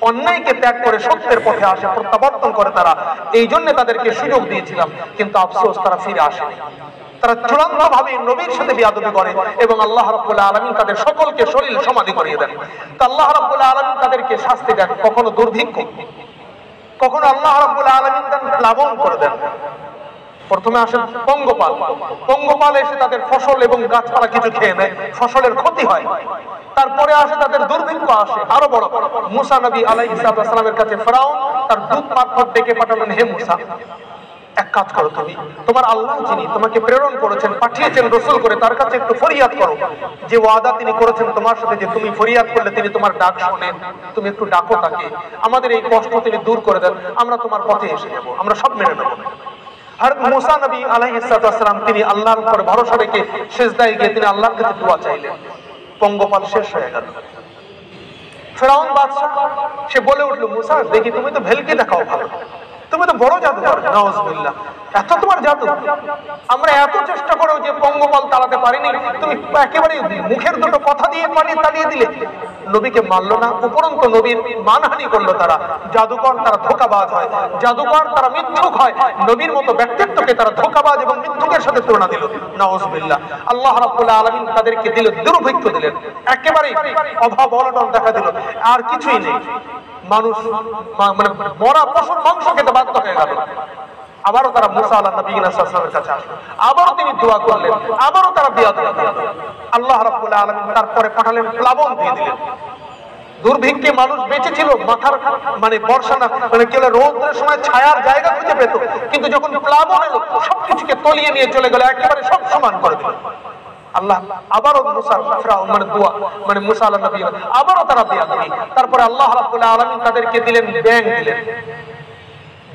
অন্যায়কে ত্যাগ করে সত্যের পথে আসে, প্রত্যাবর্তন করে তারা, এই জন্য তাদেরকে সুযোগ দিয়েছিলাম। কিন্তু আফসোস, তারা ফিরে আসেনি, তারা চূড়ান্তভাবে নবীর সাথে বিয়াদবি করে এবং আল্লাহ রাব্বুল আলামিন তাদের সকলকে শরীর সমাধি করিয়ে দেন। তো আল্লাহ রাব্বুল আলামিন তাদেরকে শাস্তি দেন, কখনো দুর্ভিক্ষ, কখনো আল্লাহ রাব্বুল আলামিন দেন প্লাবন করে দেন। প্রথমে আসেন পঙ্গপাল, পঙ্গপাল এসে তাদের ফসল এবং গাছপালা কিছু খেয়ে নেয়, ফসলের ক্ষতি হয়। তারপরে আসে তাদের দুর্ভিক্ষ, আসে আরো বড়। মুসা নবী আলাইহিস সালামের কাছে ফিরাউন তার দূত মারফত ডেকে পাঠালেন, হে মুসা, এক কাজ করো, তুমি তোমার আল্লাহ যিনি তোমাকে প্রেরণ করেছেন, পাঠিয়েছেন রাসূল করে, তার কাছে একটু ফরিয়াদ করো। যে ওয়াদা তিনি করেছেন তোমার সাথে, যে তুমি ফরিয়াদ করলে তিনি তোমার ডাক শোনেন, তুমি একটু ডাকো তাকে, আমাদের এই কষ্ট তিনি দূর করে দেন, আমরা তোমার পথে এসে যাব, আমরা সব মেনে নেব। হযরত মুসা নবী আলাইহিস সালাম তিনি আল্লাহর উপর ভরসা রেখে সিজদায় গিয়ে তিনি আল্লাহর কাছে দোয়া চাইলেন। পঙ্গপাল শেষ হয়ে গেল। ফিরাউন বাদশা সে বলে উঠল, মুসা দেখি তুমি তো ভেলকি দেখাও ভালো, তুমি তো বড় জাদুকর, নাউজুবিল্লাহ, এত তোমার জাদু, আমরা এত চেষ্টা করেও যে পঙ্গপাল তাড়াতে পারিনি, তুমি একেবারে মুখের দুটো কথা দিয়ে পানি তাড়িয়ে দিলে। নবীকে মানলো না, উপরন্ত নবীর মানহানি করলো তারা। জাদুকর তারা ধোঁকাবাজ হয়, জাদুকর তারা মিথ্যুক হয়, নবীর মতো ব্যক্তিত্বকে তারা ধোঁকাবাজ এবং মিথ্যুকের সাথে তুলনা দিল, নাউজুবিল্লাহ। আল্লাহ রাব্বুল আলামিন তাদেরকে দিল দুর্ভিক্ষ দিলেন, একেবারে অভাব অনটন দেখা দিল, আর কিছুই নেই। মানুষ মানে মরা পশুর মাংস খেতে বাধ্য হয়ে গেল। আবারও তারা মুসা আলাইহিস সালামের কাছে আসলো, আবারও তিনি দোয়া করলেন, আবারও তারা বিয়াদবি করলেন। আল্লাহ রাব্বুল আলামিন তারপরে পাঠালেন প্লাবন দিয়ে দিলেন। দুর্ভিক্ষে মানুষ বেঁচে ছিল, মাথার মানে বর্ষা না মানে কেউ রোদের সময় ছায়ার জায়গা খুঁজে পেত, কিন্তু যখন প্লাবন এলো সবকিছুকে তলিয়ে নিয়ে চলে গেল, একেবারে সব সমান করে দিল। আল্লাহ আবারও মুসার মানে দোয়া মানে মুসা আলাইহিস সালাম আবারও তারা বিয়াদবি। তারপরে আল্লাহ রাব্বুল আলামিন তাদেরকে দিলেন ব্যাঙ দিলেন,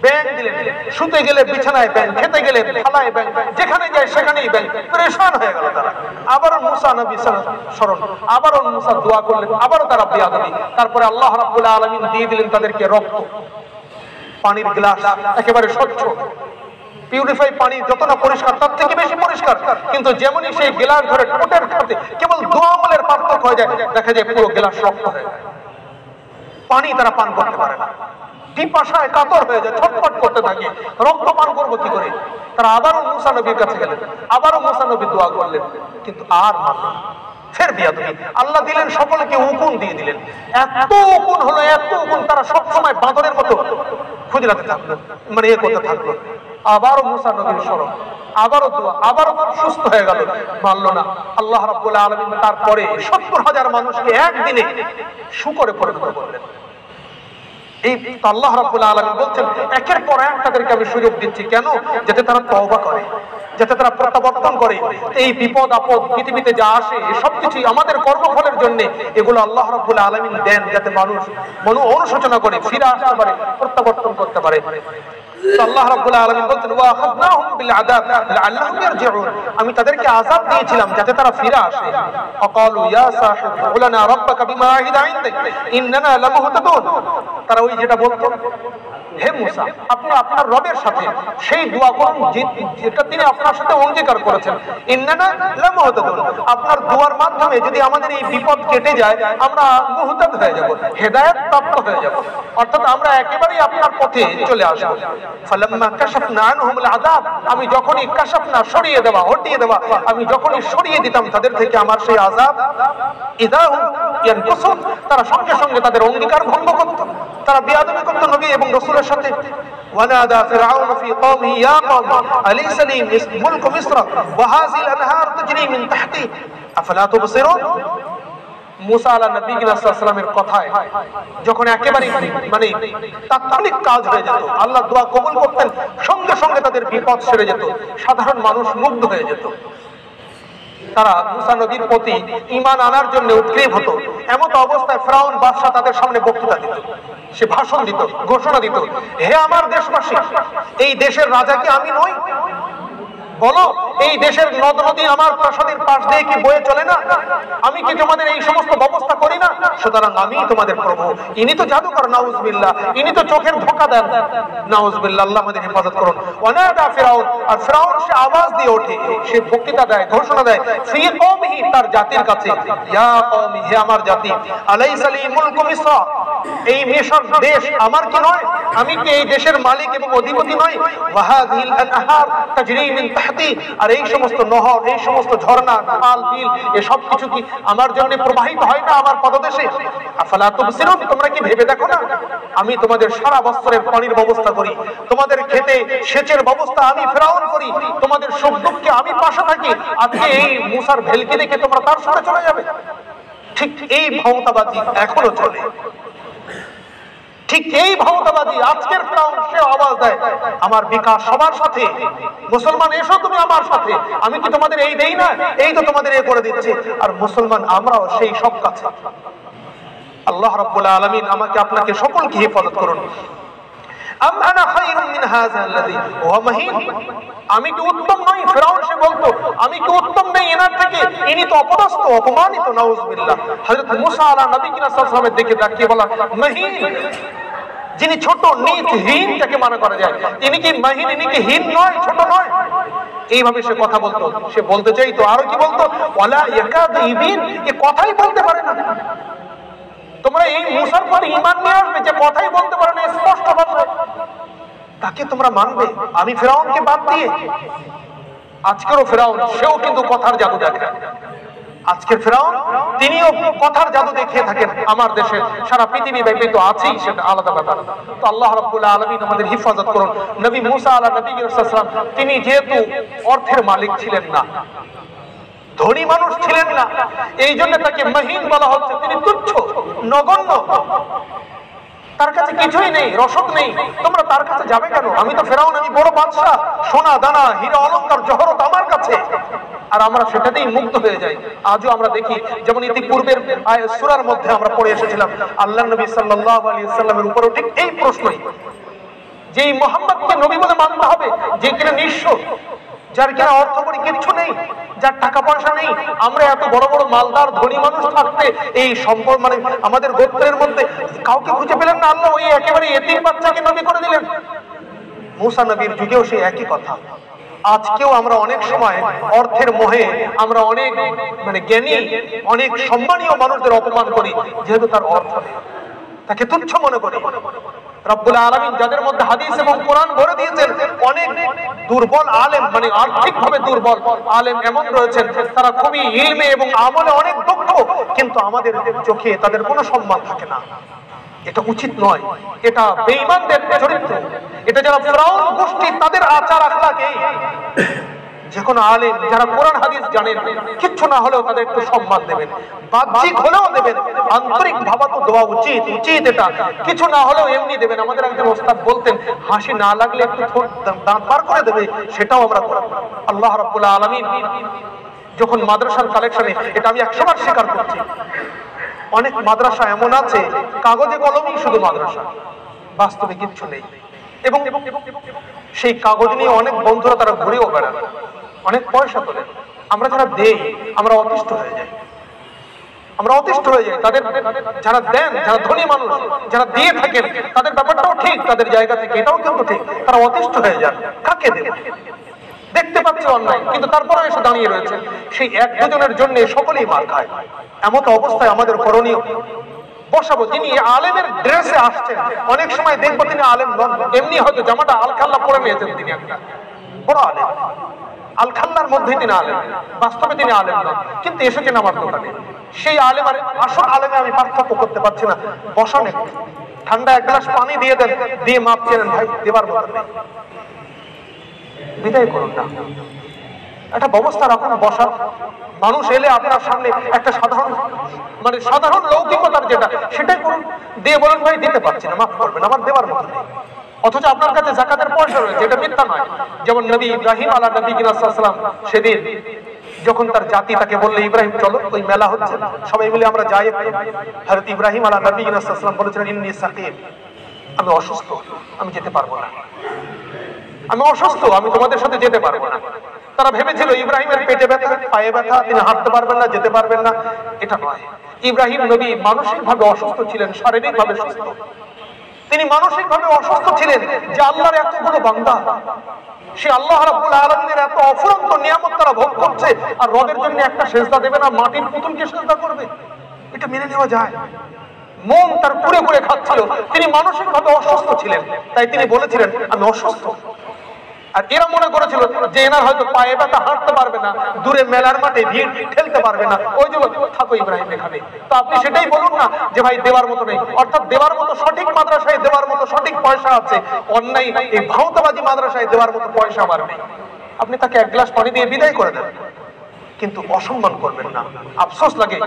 ব্যাঙ দিলেন, শুতে গেলে বিছানায় ব্যাঙ, খেতে গেলে থালায় ব্যাঙ, যেখানে যায় সেখানেই ব্যাঙ, পরেশান হয়ে গেল তারা। আবারও মুসা নবী স্মরণ, আবারও মুসা দোয়া করলেন, আবারও তারা বিয়াদবি। তারপরে আল্লাহ রাব্বুল আলামিন দিয়ে দিলেন তাদেরকে রক্ত, পানির গ্লাস একেবারে স্বচ্ছ, পিউরিফাই পানি যত না পরিষ্কার তার থেকে বেশি পরিষ্কার, কিন্তু যেমনই সেই গ্লাস ধরে ঠোঁটের খাতে কেবল দোয়া আমলের পার্থক্য হয়ে যায়, দেখা যায় পুরো গ্লাস রক্ত হয়ে যায়, পানি তারা পান করতে পারে না, পিপাসায় কাতর হয়ে যায়, ছটফট করতে থাকে, রক্ত পান করবো কি করে। তারা আবারও মুসা নবীর কাছে গেলেন, আবারও মুসা নবী দোয়া করলেন, কিন্তু আর মানল না, ফের বিয়াদবি। আল্লাহ দিলেন সকলকে উকুন দিয়ে দিলেন, এত উকুন হলো, এত উকুন, তারা সবসময় বাঁদরের মতো খুঁজলাতে থাকলো, মানে এ করতে থাকলো। আবারও মুসা নবীর স্মরণ, আবারও দোয়া, আবারও সুস্থ হয়ে গেল, মানল না। আল্লাহ রাব্বুল আলামিন তারপরে 70,000 মানুষকে একদিনে শুকরে পরিণত করলেন। এই আল্লাহ রাব্বুল আলামিন বলছেন একের পর এক তাদেরকে আমি সুযোগ দিচ্ছি, কেন? যাতে তারা তওবা করে, যাতে তারা প্রত্যাবর্তন করে। এই বিপদ আপদ পৃথিবীতে যা আসে সবকিছু আমাদের কর্মফলের জন্য, এগুলো আল্লাহ রাব্বুল আলামিন দেন যাতে মানুষ অনুশোচনা করে, ফিরে আসতে পারে, প্রত্যাবর্তন করতে পারে। আল্লাহ রাব্বুল আলামিন বলছেন ওয়া আখাযনাহুম বিল আযাব লাআল্লাহুম ইয়ারজিউন, আমি তাদেরকে আযাব দিয়েছিলাম যাতে তারা ফিরে আসে। ফাকালু ইয়া সাহিব কুলানা রাব্বাকা বিমা আহিদা ইনদাক ইন্নানা লামুহতাদুন, তারা ওই যেটা বলতো, হে মুসা আপনি আপনার রবের সাথে সেই দোয়া করুন যেটা তিনি আপনার সাথে অঙ্গীকার করেছেন, ইন্নানা লামুহতাদুন, আপনার দোয়ার মাধ্যমে যদি আমাদের এই বিপদ কেটে যায় আমরা মুহতাদ হয়ে যাব, হেদায়েত প্রাপ্ত হয়ে যাব, অর্থাৎ আমরা একেবারেই আপনার পথে চলে আসব। ফালাম্মা কাশাফনা আনহুমুল আযাব, আমি যখনই কাশাফনা সরিয়ে দেওয়া, হটিয়ে দেওয়া, আমি যখনই সরিয়ে দিতাম তাদের থেকে আমার সেই আযাব, ইদাহুম ইয়ানকুসুন, তারা সঙ্গে সঙ্গে তাদের অঙ্গীকার ভঙ্গ করত, তারা বিয়াদবি করত নবী এবং রাসূলের সাথে। ওয়ানাদা ফিরআউন ফি কওমিহি ইয়া কওম আলাইসা লি মুলকু মিসর ওয়া হাযিহিল আনহার তাজরি মিন তাহতি আফালা তুবসিরুন। মুসা আলাইহিস সালামের কথায় যখন একেবারে মানে তাৎক্ষণিক কাজ হয়ে যেত, আল্লাহ দোয়া কবুল করতেন, সঙ্গে সঙ্গে তাদের বিপদ সেরে যেত, সাধারণ মানুষ মুগ্ধ হয়ে যেত। তারা মুসা নবীর প্রতি ঈমান আনার জন্য উদ্গ্রীব হতো। এমত অবস্থায় ফিরআউন বাদশা তাদের সামনে বক্তৃতা দিত, সে ভাষণ দিত, ঘোষণা দিত, হে আমার দেশবাসী, এই দেশের রাজা কি আমি নই? বলো, এই দেশের নদ নদী আমার প্রাসাদের পাশ দিয়ে কি বয়ে চলে না? আমি কি তোমাদের এই সমস্ত ব্যবস্থা করি না? সুতরাং আমি তোমাদের প্রভু। ইনি তো জাদুকর, নাউজুবিল্লাহ, ইনি তো চোখের ধোঁকা দেন, নাউজুবিল্লাহ, আল্লাহ আমাদের হেফাজত করুন। ওয়ানাদা ফিরআউন, আর ফিরআউন সে আওয়াজ দিয়ে ওঠে, সে বক্তৃতা দেয়, ঘোষণা দেয়, ফি কওমিহি, তার জাতির কাছে, ইয়া কওমি, হে আমার জাতি, আলাইসা লি মুলকু মিসর, এই মিশর দেশ আমার কি নয়? আমি কি এই দেশের মালিক এবং অধিপতি নই? ওয়া হাযিহিল আনহার তাজরি মিন তাহতি, আর এই সমস্ত নহর, এই সমস্ত ঝর্ণা, খাল বিল, এসব কিছু কি আমার জন্য প্রবাহিত হয় না আমার পদদেশে? আফালা তুবসিরুন, তোমরা কি ভেবে দেখো না? আমি তোমাদের সারা বছরের পানির ব্যবস্থা করি, তোমাদের খেতে সেচের ব্যবস্থা আমি ফিরআউন করি, তোমাদের সুখ দুঃখে আমি পাশে থাকি। আজকে এই মুসার ভেলকি দেখে তোমরা তার সাথে চলে যাবে? ঠিক এই ভাওতাবাজি এখনো চলে, ঠিক এই ভাওতাবাজি আজকের ফিরআউন সে আওয়াজ দেয়, আমার বিকাশ সবার সাথে, মুসলমান এসো তুমি আমার সাথে, আমি কি তোমাদের এই দেই না? এই তো তোমাদের এ করে দিচ্ছি। আর মুসলমান আমরাও সেই সব কাছে। আল্লাহ রাব্বুল আলামিন আমাকে আপনাকে সকলকে হেফাজত করুন। আম আনা খায়রুম মিন হাযা আল্লাযী হুয়া মাহিন, আমি কি উত্তম নই? ফিরআউন সে বলতো আমি কি উত্তম নই এনার থেকে? ইনি তো অপদস্থ, অপমানিত, নাউজুবিল্লাহ। হযরত মুসা আলাইহিস নবী সাল্লাল্লাহু আলাইহি ওয়াসাল্লামের দিকে তাকিয়ে বলা, মাহিন, যিনি ছোট নিচ হীন যাকে মনে করা যায়, তিনি কি মহিন, ইনি কি হীন নয়, ছোট নয়? এইভাবে সে কথা বলতো। সে বলতে চাইতো, আরো কি বলতো, ওয়ালা ইয়াকাদু ইবিন, এ কথাই বলতে পারে না। তোমরা এই মুসার পরে ঈমান নিয়ে আসবে যে কথাই বলতে পারে না স্পষ্ট ভাষায়, তাকে তোমরা মানবে? আমি ফেরাউনকে বাদ দিয়ে, আজকেরও ফেরাউন সেও কিন্তু কথার জাদু দেখে। আজকের ফেরাউন তিনিও কথার জাদু দেখিয়ে থাকেন আমার দেশে, সারা পৃথিবী ব্যাপী তো আছেই, সেটা আলাদা ব্যাপার। তো আল্লাহ রাব্বুল আলামিন আমাদের হিফাজত করুন। নবী মুসা আলাইহিস সালাম তিনি যেহেতু অর্থের মালিক ছিলেন না, ধনী মানুষ ছিলেন না, এই জন্য তাকে মহিন বলা হচ্ছে। তিনি তুচ্ছ, নগণ্য, তার কাছে কিছুই নেই, রসদ নেই। তোমরা তার কাছে যাবে কেন? আমি তো ফেরাউন, আমি বড় বাদশা, সোনা দানা হীরা অলংকার জহরত আমার কাছে, আর আমরা সেটাতেই মুক্ত হয়ে যাই। আজও আমরা দেখি, যেমন ইতিপূর্বের সূরার মধ্যে আমরা পড়ে এসেছিলাম, আল্লাহ নবী সাল্লাল্লাহু আলাইহি ওয়াসাল্লামের উপরও ঠিক এই প্রশ্নই, যে এই মুহাম্মদকে নবী বলে মানতে হবে, যে কিনা নিঃস্ব, যার কিনা অর্থ করি কিচ্ছু নেই, যার টাকা পয়সা নেই। আমরা এত বড় বড় মালদার ধনী মানুষ থাকতে এই সম্পদ, মানে আমাদের গোত্রের মধ্যে কাউকে খুঁজে পেলেন না, আল্লাহ ওই একেবারে এতিম বাচ্চাকে নবী করে দিলেন। মুসা নবীর যুগেও সেই একই কথা। আজকেও আমরা অনেক সময় অর্থের মোহে আমরা অনেক জ্ঞানী, অনেক সম্মানীয় মানুষদের অপমান করি, যেহেতু তার অর্থ নেই, তাকে তুচ্ছ মনে করি। রব্বুল আলামিন যাদের মধ্যে হাদিস এবং কোরআন ভরে দিয়েছেন, অনেক দুর্বল আলেম, আর্থিকভাবে দুর্বল আলেম এমন রয়েছেন, তারা খুবই ইলমে এবং আমলে অনেক দক্ষ, কিন্তু আমাদের চোখে তাদের কোনো সম্মান থাকে না। এটা উচিত নয়, এটা বেঈমানদের চরিত্র, এটা যারা ফিরাউন গোষ্ঠী তাদের আচার আখলাক এই। যে কোনো আলেম যারা কোরআন হাদিস জানেন, কিচ্ছু না হলেও তাদের একটু সম্মান দেবেন, বাহ্যিক হলেও দেবেন, আন্তরিক ভাবা তো দেওয়া উচিত, এটা কিছু না হলেও এমনি দেবেন। আমাদের একজন ওস্তাদ বলতেন, হাসি না লাগলে একটু দাঁত বার করে দেবে, সেটাও আমরা করব। আল্লাহ রাব্বুল আলামিন যখন মাদ্রাসার কালেকশনে, এটা আমি 100 বার স্বীকার করছি, অনেক মাদ্রাসা এমন আছে কাগজে কলমেই শুধু মাদ্রাসা, বাস্তবে কিচ্ছু নেই। এবং সেই কাগজ নিয়ে অনেক বন্ধুরা তারা ঘুরেও বেড়ান, অনেক পয়সা তোলে। আমরা যারা দেই, আমরা অতিষ্ঠ হয়ে যাই, তাদের যারা দেন, যারা ধনী মানুষ, যারা দিয়ে থাকেন, তাদের ব্যাপারটাও ঠিক, তাদের জায়গা থেকে এটাও কিন্তু ঠিক, তারা অতিষ্ঠ হয়ে যান। কাকে দেব? দেখতে পাচ্ছি অন্যায়, কিন্তু তারপরে এসে দাঁড়িয়ে রয়েছে। সেই এক দুজনের জন্য সকলেই মার খায়। এমন অবস্থায় আমাদের করণীয়, বসাবো যিনি আলেমের ড্রেসে আসছেন, অনেক সময় দেখবো তিনি আলেম নন, এমনি হয়তো জামাটা আলখাল্লা পরে নিয়েছেন, তিনি একটা বড় আলেম, আলখাল্লার মধ্যে তিনি আলেম, বাস্তবে তিনি আলেম নন, কিন্তু এসেছেন আমার দোকানে। সেই আলেম আর আসল আলেমে আমি পার্থক্য করতে পারছি না। বসান, একটু ঠান্ডা এক গ্লাস পানি দিয়ে দেন, দিয়ে মাপ চেনেন, ভাই দেবার মতো নেই, বিদায় করুন না। একটা ব্যবস্থা রাখুন বসার। মানুষ এলে আপনার সামনে একটা সাধারণ লৌকিকতার যেটা, সেটাই করুন, দিয়ে বলেন, ভাই দিতে পারছি না, মাফ করবেন, আমার দেওয়ার মতো নেই। অথচ আপনার কাছে যাকাতের পয়সা রয়েছে, এটা মিথ্যা নয়। যেমন নবী ইব্রাহিম আলাইহিস সালাম সেদিন যখন তার জাতি তাকে বললে, ইব্রাহিম চলো, ওই মেলা হচ্ছে, সবাই মিলে আমরা যাই। হযরত ইব্রাহিম আলাইহিস সালাম বলেছিলেন, ইন্নী সাকিম, আমি অসুস্থ, আমি যেতে পারবো না, আমি অসুস্থ, আমি তোমাদের সাথে যেতে পারবো না। তারা ভেবেছিল ইব্রাহিমের পেটে ব্যথা, পায়ে ব্যথা, তিনি হাঁটতে পারবেন না, যেতে পারবেন না। এটা নয়, ইব্রাহিম নবী মানসিকভাবে অসুস্থ ছিলেন, শারীরিকভাবে সুস্থ। তিনি মানসিকভাবে অসুস্থ ছিলেন যে আল্লাহর এতগুলো বান্দা, সে আল্লাহ রাব্বুল আলামিনের এত অফুরন্ত নিয়ামত তারা ভোগ করছে, আর রবের জন্য একটা সেজদা দেবে না, মাটির পুতুলকে সেজদা করবে? এটা মেনে নেওয়া যায়? মন তার পুরে পুরে খাচ্ছিল, তিনি মানসিকভাবে অসুস্থ ছিলেন, তাই তিনি বলেছিলেন আমি অসুস্থ। আর এরা মনে করেছিল যে এনার হয়তো পায়ে ব্যথা, হাঁটতে পারবে না, দূরে মেলার মাঠে ভিড় ঠেলতে পারবে না, ওই জন্য থাকো ইব্রাহিম এখানে। তো আপনি সেটাই বলুন না যে ভাই দেওয়ার মতো নেই, অর্থাৎ দেওয়ার মতো সঠিক মাদ্রাসায় দেওয়ার মতো সঠিক পয়সা আছে, অন্যায় এই ভাওতাবাজি মাদ্রাসায় দেওয়ার মতো পয়সা আমার নেই। আপনি তাকে এক গ্লাস পানি দিয়ে বিদায় করে দেন, কিন্তু অসম্মান করবেন না। আফসোস লাগে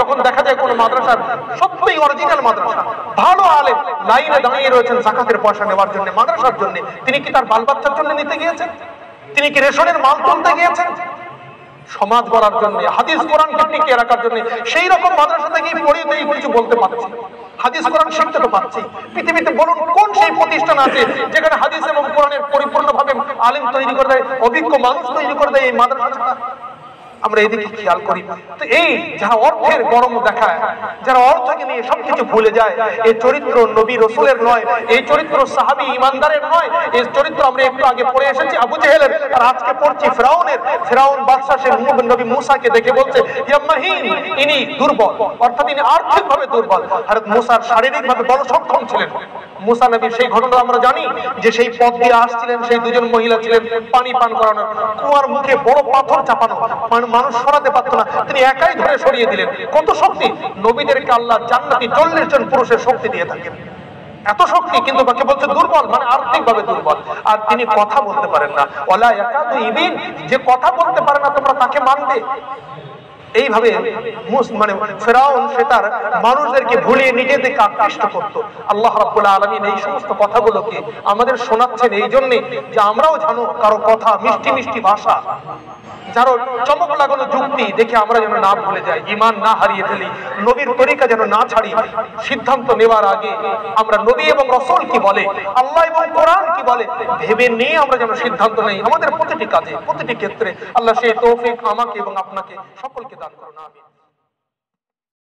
যখন দেখা যায় কোনো মাদ্রাসার সত্যিই অরিজিনাল মাদ্রাসা, ভালো আলেম লাইনে দাঁড়িয়ে রয়েছেন জাকাতের পয়সা নেওয়ার জন্য, মাদ্রাসার জন্য। তিনি কি তার বাল বাচ্চার জন্য নিতে গিয়েছেন? তিনি কি রেশনের মাল তুলতে গিয়েছেন? সমাজ গড়ার জন্য, হাদিস কোরআনকে টিকিয়ে রাখার জন্য। সেই রকম মাদ্রাসা থেকেই পড়িয়ে কিছু বলতে পারছি, হাদিস কোরআন শিখতে তো পারছি। পৃথিবীতে বলুন কোন সেই প্রতিষ্ঠান আছে যেখানে হাদিস এবং কোরআনের পরিপূর্ণভাবে আলেম তৈরি করে দেয়, অভিজ্ঞ মানুষ তৈরি করে দেয় এই মাদ্রাসা ছাড়া? আমরা এদিকে খেয়াল করি। তো এই যারা অর্থের গরম দেখায়, যারা অর্থকে নিয়ে সবকিছু ভুলে যায়, এই চরিত্র নবী রসুলের নয়, এই চরিত্র সাহাবী ইমানদারের নয়, এই চরিত্র আমরা একটু আগে পড়ে এসেছি আবু জেহেলের, আর আজকে পড়ছি ফিরাউনের। ফিরাউন বাদশা সে নবী মুসাকে দেখে বলছে ইয়া মাহিন, ইনি দুর্বল, অর্থাৎ ইনি আর্থিকভাবে দুর্বল। হযরত মুসা শারীরিকভাবে বড় সক্ষম ছিলেন। মুসা নবীর সেই ঘটনা আমরা জানি যে সেই পথ দিয়ে আসছিলেন, সেই দুজন মহিলা ছিলেন পানি পান করানোর, কুয়ার মুখে বড় পাথর চাপানো, মানুষ সরাতে পারতো না, তিনি একাই ধরে সরিয়ে দিলেন। কত শক্তি! নবীদেরকে আল্লাহ জান্নাতি 40 জন পুরুষের শক্তি দিয়ে থাকেন, এত শক্তি, কিন্তু তাকে বলছে দুর্বল, মানে আর্থিকভাবে দুর্বল। আর তিনি কথা বলতে পারেন না, ওয়ালা ইয়াকাদু ইবিন, যে কথা বলতে পারে না তোমরা তাকে মানবে? এইভাবে মানে ফিরাউন সে তার মানুষদেরকে ভুলিয়ে নিজেদেরকে আকৃষ্ট করত। আল্লাহ রাব্বুল আলামিন এই সমস্ত কথাগুলোকে আমাদের শোনাচ্ছেন এই জন্যে যে আমরাও জানো কারো কথা, মিষ্টি মিষ্টি ভাষা, যারো চমক লাগানো যুক্তি দেখে আমরা যেন না ভুলে যাই, ঈমান না হারিয়ে ফেলি, নবীর তরিকা যেন না ছাড়ি। সিদ্ধান্ত নেওয়ার আগে আমরা নবী এবং রাসূল কি বলে, আল্লাহ এবং কোরআন কি বলে, ভেবে নিয়ে আমরা যেন সিদ্ধান্ত নেই আমাদের প্রতিটি কাজে, প্রতিটি ক্ষেত্রে। আল্লাহ সেই তৌফিক আমাকে এবং আপনাকে সকলকে দান করুন, আমিন।